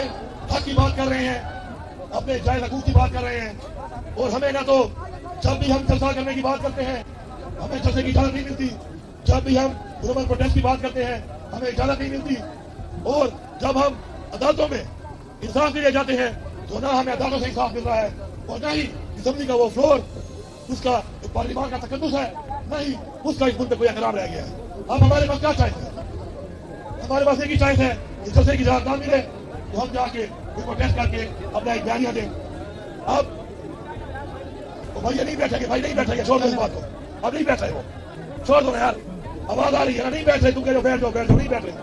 हक की बात कर रहे हैं, अपने जायज हकूक की बात कर रहे हैं। और हमें ना तो जब भी हम जलसा करने की बात करते हैं हमें जलसे की इजाजत नहीं मिलती, जब भी हम ह्यूमन प्रोटेस्ट की बात करते हैं हमें इजाजत नहीं मिलती, और जब हम अदालतों में इंसाफ के लिए जाते हैं तो ना हमें अदालतों से इंसाफ मिल रहा है और ना ही असम्बली का वो फ्लोर, उसका पार्लियामान का तकद्दुस है, ना ही उसका इस मुल्क में कोई एहतराम रह गया है। अब हमारे पास क्या चाहिए? हमारे पास एक ही चॉइस है कि जलसे की इजाजत ना मिले तो हम जाके प्रोटेस्ट करके अपना एक बयानिया दें। अब तो भैया नहीं बैठेंगे, भाई नहीं बैठेंगे, छोड़ दो इस बात को, अब नहीं बैठ रहे हो, छोड़ दो ना यार, आवाज आ रही है ना, नहीं बैठ रहे, तुम कह रहे हो बैठ जाओ बैठ जाओ, नहीं बैठ रहे।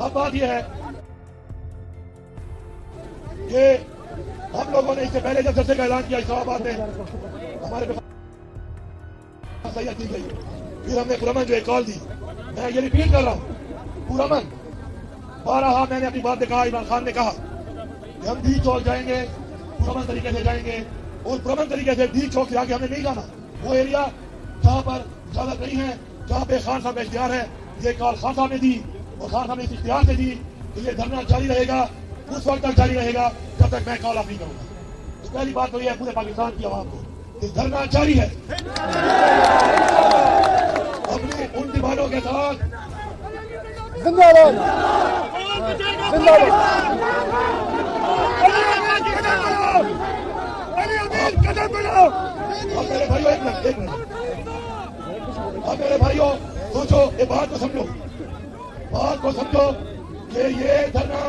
अब बात यह है कि हम लोगों ने इससे पहले जब जलसे का ऐलान किया इस्लामाबाद में हमारे पे सही की गई, फिर हमने पुरमन जो एक कॉल दी, मैं ये रिपीट कर रहा हूँ, पुरमन 12 मैंने अपनी बात कहा, इमरान खान ने कहा कि हम डी चौक जाएंगे, पुरमन तरीके से जाएंगे, और पुरमन तरीके से डी चौक से आगे हमें नहीं जाना, वो एरिया जहाँ पर इजाजत नहीं है, जहाँ पे खान साहब का इख्तियार है, ये कॉल खान साहब ने दी और खान साहब ने इस इख्तियार से दी कि ये धरना जारी रहेगा, उस वक्त तक जारी रहेगा जब तक मैं कॉल ऑफ नहीं करूंगा। तो पहली बात तो यह है पूरे पाकिस्तान की आवाम को, इस धरना जारी है। अपनी उन डिमांडों के साथ जिंदाबाद जिंदाबाद। अब मेरे भाइयों एक मिनट, अब मेरे भाइयों सोचो, ये बात को समझो, बात को समझो कि ये धरना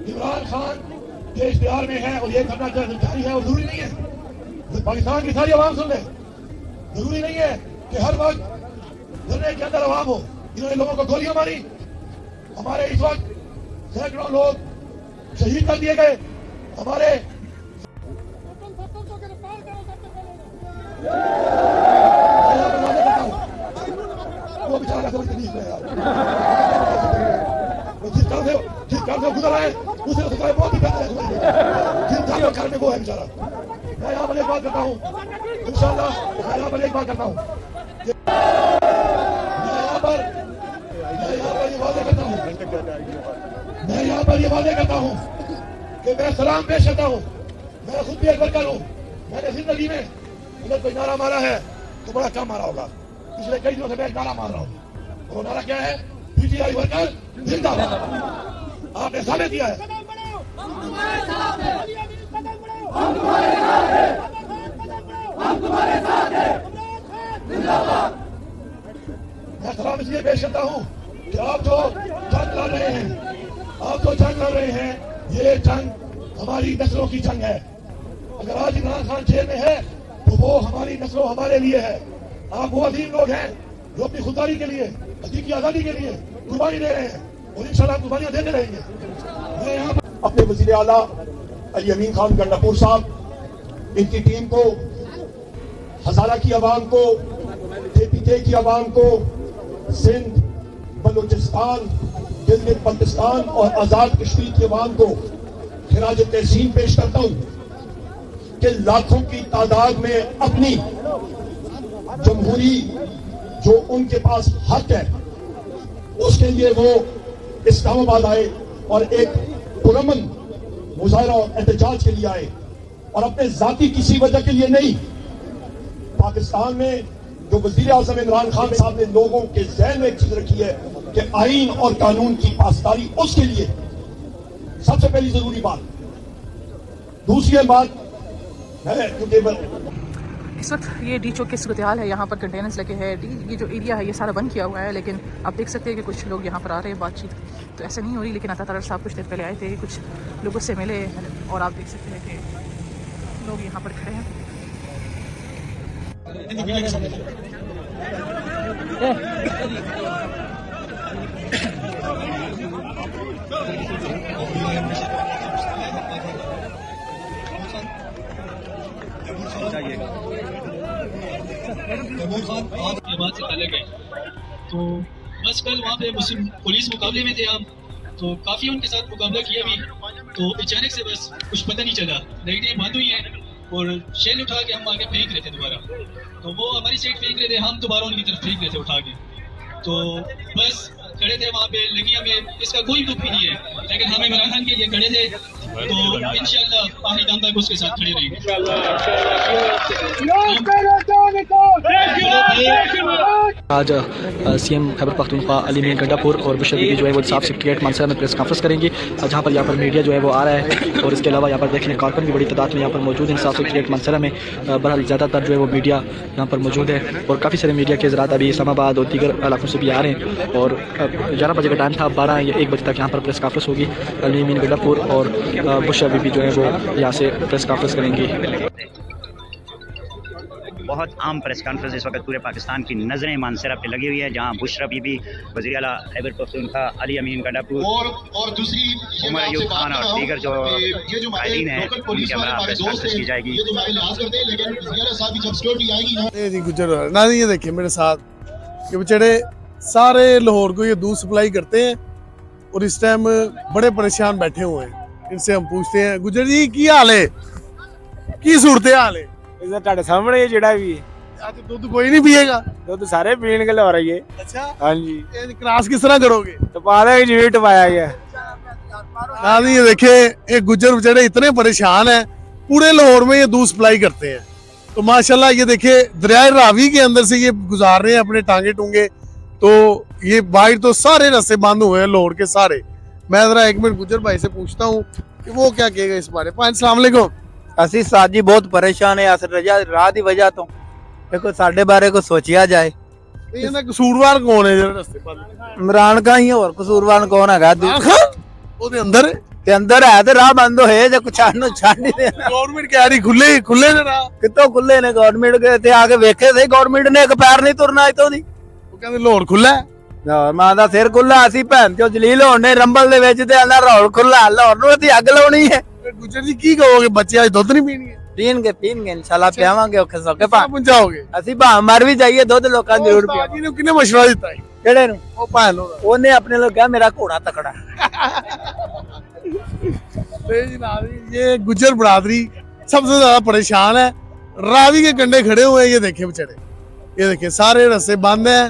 इमरान खान के इख्तियार में है और ये धरना जारी है और जरूरी नहीं है तो पाकिस्तान की सारी आवाम सुन ले, जरूरी नहीं है कि हर वक्त धरने के अंदर आवाम हो। इन्होंने लोगों को गोलियां मारी, हमारे इस वक्त सैकड़ों लोग शहीद कर दिए गए, हमारे वो बेचारा समझ के नहीं यार, जिस काम से गुजर आए उसे सजाए बहुत ही बेहतर है, जिन काम कर में वो है बेचारा। मैं यहाँ पर एक बात करता हूँ, इंशाल्लाह मैं यहाँ पर एक बात करता हूँ, मैं यहाँ पर ये वादे करता हूँ कि मैं सलाम पेश करता हूँ, मैं खुद भी एक वर्कर हूँ, मैंने जिंदगी में अगर कोई नारा मारा है तो बड़ा कम मारा होगा, पिछले कई दिनों से मैं एक नारा मार रहा हूँ, और वो नारा क्या है? पीटीआई वर्कर जिंदाबाद। आपने साबित किया है, मैं सलाम इसलिए पेश करता हूँ कि आप जो जंग लड़ रहे हैं, आप जो जंग लड़ रहे हैं, ये जंग हमारी नस्लों की जंग है। अगर आज इमरान खान जेल में है तो वो हमारी नस्लों हमारे लिए है। आप वो अजीम लोग हैं जो अपनी खुददारी के लिए, हकीकी आजादी के लिए कुर्बानी दे रहे हैं और इंशाल्लाह कुर्बानियां देते रहेंगे। मैं यहाँ अपने वज़ीर आला अली अमीन खान गंडापुर साहब, इनकी टीम को, हजारा की आवाम को, KPK की आवाम को, सिंध, बलूचिस्तान, गिलगित बल्तिस्तान और आजाद कश्मीर की आवाम को खिराज तहसीन पेश करता हूँ कि लाखों की तादाद में अपनी जमहूरी जो उनके पास हक है उसके लिए वो इस्लामाबाद आए और एक पुरअमन मुजाहरा और एहतजाज के लिए आए, और अपने जाती किसी वजह के लिए नहीं। पाकिस्तान में जो वजीर आजम इमरान खान साहब ने लोगों के ज़हन में एक चीज रखी है कि आईन और कानून की पासदारी, उसके लिए सबसे पहली जरूरी बात। दूसरी बात है क्योंकि इस वक्त ये डी चौक की सूरत हाल है, यहाँ पर कंटेनर्स लगे हैं, ये जो एरिया है ये सारा बंद किया हुआ है, लेकिन आप देख सकते हैं कि कुछ लोग यहाँ पर आ रहे हैं, बातचीत तो ऐसे नहीं हो रही, लेकिन अता तारड़ साहब कुछ देर पहले आए थे, कुछ लोगों से मिले और आप देख सकते हैं कि लोग यहाँ पर खड़े हैं। ये बात से अलग है, तो बस कल वहाँ पे मुस्लिम पुलिस मुकाबले में थे हम, तो काफ़ी उनके साथ मुकाबला किया भी, तो अचानक से बस कुछ पता नहीं चला, लाइटें बंद हुई हैं और शेल उठा के हम आगे फेंक रहे थे दोबारा, तो वो हमारी साइड फेंक रहे थे, हम दोबारा उनकी तरफ फेंक रहे थे उठा के, तो बस खड़े थे वहाँ पे, लगी हमें इसका कोई दुख भी नहीं है। लेकिन हम इमरान खान के लिए खड़े थे, तो इंशाल्लाह आखिरी दम तक उसके साथ खड़े रहेंगे। आज सीएम खैबर पख्तूनख्वा अली मीर गंडापुर और बुशरा बीबी जो है वो साफ सेक्रेटरीट मानसरा में प्रेस कॉन्फ्रेंस करेंगे, जहाँ पर यहाँ पर मीडिया जो है वो आ रहा है। और इसके अलावा यहाँ पर देख लें कारकुन भी बड़ी तादाद में यहाँ पर मौजूद हैं साफ सेक्रेटरीट मानसरा में। बहरहाल ज़्यादातर जो है वो मीडिया यहाँ पर मौजूद है और काफ़ी सारे मीडिया के ज़रात अभी इस्लामाबाद और दीगर इलाकों से भी आ रहे हैं। और 11 बजे का टाइम था, 12 या 1 बजे तक यहाँ पर प्रेस कॉन्फ्रेंस होगी। अली मीर गंडापुर और बुशरा बीबी जो है वो यहाँ से प्रेस कॉन्फ्रेंस करेंगी। बहुत आम प्रेस कॉन्फ्रेंस इस वक्त पूरे पाकिस्तान की नज़रें मानसरा पे लगी हुई है, जहां बुशरा बीबी, वज़ीर आला खैबर पख्तूनख्वा अली अमीन गंडापुर और दूसरी उमर अयूब खान और दीगर जो कायदीन हैं उनके हमारा प्रेस कॉन्फ्रेंस की जाएगी। गुजर ना ये देखिए मेरे साथ ये बेचारे सारे लाहौर को ये दूध सप्लाई करते हैं और इस टाइम बड़े परेशान बैठे हुए हैं। इनसे हम पूछते हैं, गुजर जी की हाल है, की सूरत हाल है? ਤੁਹਾਡੇ ਸਾਹਮਣੇ ਜਿਹੜਾ ਵੀ आज दूध कोई नहीं पिएगा? ਦੁੱਧ ਸਾਰੇ ਪੀਣ ਕੇ ਲਾਹ ਰਹੀ ਹੈ। अच्छा, ਹਾਂਜੀ ये क्रॉस किस तरह करोगे? ਟਪਾ ਦੇ ਜਿਵੇਂ ਟਪਾਇਆ ਗਿਆ। ना ये देखिए ये गुजर बेचारे इतने परेशान हैं, पूरे लाहौर में ये दूध सप्लाई करते हैं। तो माशाल्लाह ये देखिए दरिया रावी के अंदर से ये गुजार रहे हैं अपने टांगे टूंगे। तो ये बाहर तो सारे रास्ते बंद हुए हैं लाहौर के सारे। मैं जरा 1 मिनट गुजर भाई से पूछता हूँ कि वो क्या कहेगा इस बारे में। अस्सलाम वालेकुम। ਅਸੀਂ ਸਾਜੀ ਬਹੁਤ ਪਰੇਸ਼ਾਨ ਹੈ ਅਸ ਰਾਹ ਦੀ ਵਜ੍ਹਾ ਤੋਂ। ਦੇਖੋ ਸਾਡੇ ਬਾਰੇ ਕੋ ਸੋਚਿਆ ਜਾਏ। ਇਹਦਾ ਕਸੂਰਵਾਰ ਕੌਣ ਹੈ ਜਿਹੜਾ ਰਸਤੇ ਬੰਦ? ਇਮਰਾਨ ਖਾਨ ਹੀ, ਹੋਰ ਕਸੂਰਵਾਰ ਕੌਣ ਹੈਗਾ? ਉਹਦੇ ਅੰਦਰ ਤੇ ਅੰਦਰ ਹੈ ਤੇ ਰਾਹ ਬੰਦ ਹੋਏ ਜੇ ਕੁਛ ਨੂੰ ਛੱਡ ਨਹੀਂ ਦੇ। ਗਵਰਨਮੈਂਟ ਕਹਿ ਰਹੀ ਖੁੱਲੇ ਨੇ ਰਾਹ। ਕਿੱਥੋਂ ਖੁੱਲੇ ਨੇ? ਗਵਰਨਮੈਂਟ ਕੇ ਤੇ ਆ ਕੇ ਵੇਖੇ ਸਹੀ, ਗਵਰਨਮੈਂਟ ਨੇ ਇੱਕ ਪੈਰ ਨਹੀਂ ਤੁਰਨਾ ਇਤੋਂ ਦੀ। ਉਹ ਕਹਿੰਦੇ ਲਾਹੌਰ ਖੁੱਲਾ ਹੈ। ਮਾਂ ਦਾ ਸਿਰ ਖੁੱਲਾ, ਅਸੀਂ ਭੈਣ ਚੋ ਜਲੀਲ ਹੋਣ ਨੇ ਰੰਬਲ ਦੇ ਵਿੱਚ ਤੇ ਆਂਦਾ ਲਾਹੌਰ ਖੁੱਲਾ। ਲਾਹੌਰ ਨੂੰ ਤੇ ਅੱਗ ਲਾਉਣੀ ਹੈ। ਗੁਜਰ ਜੀ ਕੀ ਕਹੋਗੇ, ਬੱਚੇ ਅੱਜ ਦੁੱਧ ਨਹੀਂ ਪੀਣਗੇ? ਪੀਣਗੇ ਇਨਸ਼ਾਅੱਲਾ, ਪਿਆਵਾਂਗੇ ਔਖੇ ਸੌਖੇ ਪਾ ਪਹੁੰਚਾਓਗੇ। ਅਸੀਂ ਭਾ ਮਰ ਵੀ ਜਾਈਏ ਦੁੱਧ ਲੋਕਾਂ ਨੂੰ ਜ਼ਰੂਰ ਪਿਆਵਾਂਗੇ। ਜੀ ਨੂੰ ਕਿਹਨੇ ਮਸ਼ਵਰਾ ਦਿੱਤਾ? ਕਿਹੜੇ ਨੂੰ? ਉਹ ਭੈਣ ਨੂੰ। ਉਹਨੇ ਆਪਣੇ ਲੋਕ ਕਿਹਾ ਮੇਰਾ ਘੋੜਾ ਤਕੜਾ। ये गुजर बरादरी सबसे ज्यादा परेशान है, रावी के कंढे खड़े हुए हैं। ये देखिए बेचारे, ये देखिए सारे रास्ते बंद हैं।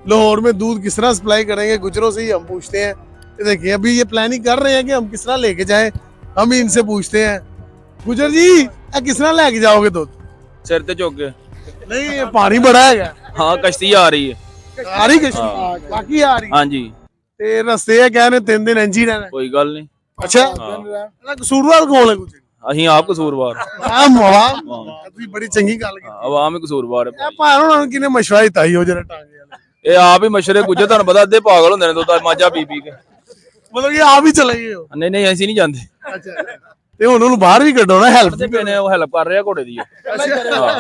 लाहौर में दूध किस तरह सप्लाई करेंगे, गुजरों से ही हम पूछते हैं। ये देखिए अभी ये प्लानिंग कर रहे हैं कि हम किस तरह लेके जाएं, हम ही इनसे पूछते हैं। गुजर जी किस तरह लेके जाओगे दूध? सिर ते चुक के। नहीं ये पानी बड़ा है। हाँ कश्ती आ रही है। आ रही कश्ती? बाकी आ रही? हाँ जी। ते रस्ते है कहने 3 दिन इंज ही रहना। कोई गल नहीं। अच्छा, कसूरवार कौन है? गुजर ਅਸੀਂ ਆਪ ਕਸੂਰਵਾਰ। ਤੁਸੀਂ ਬੜੀ ਚੰਗੀ ਗੱਲ ਕੀਤੀ। ਆਵਾਮ ਹੀ ਕਸੂਰਵਾਰ ਹੈ। ਭਾਣ ਉਹਨਾਂ ਕਿਨੇ ਮਸ਼ਵਰਾ ਦਿੱਤਾ ਹੀ ਉਹ ਜਿਹੜਾ ਟਾਂਗੇ ਵਾਲਾ? ਇਹ ਆਪ ਹੀ ਮਸ਼ਰੇ ਗੁੱਜੇ, ਤੁਹਾਨੂੰ ਪਤਾ ਅੱਧੇ ਪਾਗਲ ਹੁੰਦੇ ਨੇ ਦੁੱਧ ਮਾਝਾ ਪੀ ਪੀ ਕੇ। ਮਤਲਬ ਕਿ ਆਪ ਹੀ ਚਲੇ ਗਏ ਹੋ? ਨਹੀਂ ਨਹੀਂ ਅਸੀਂ ਨਹੀਂ ਜਾਂਦੇ। ਅੱਛਾ, ਤੇ ਹੁਣ ਉਹਨੂੰ ਬਾਹਰ ਵੀ ਕੱਢੋ ਨਾ, ਹੈਲਪ ਤੇ ਪੇਨੇ ਉਹ ਹੈਲਪ ਕਰ ਰਿਹਾ ਘੋੜੇ ਦੀ। ਹਾਂ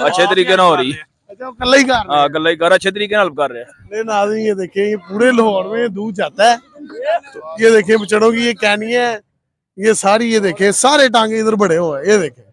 ਅੱਛੇ ਤਰੀਕੇ ਨਾਲ ਹੋ ਰਹੀ ਹੈ। अच्छा, कल ही कर। हाँ कल ही कर, अच्छे तरीके हेल्प कर रहे हैं। नहीं नाज़रीन ये देखिए ये पूरे लाहौर में दूध जाता है। तो ये देखिए बचड़ों की ये कैनी है, ये सारी ये देखिए सारे टांगे इधर बड़े हुए हैं। ये देखिए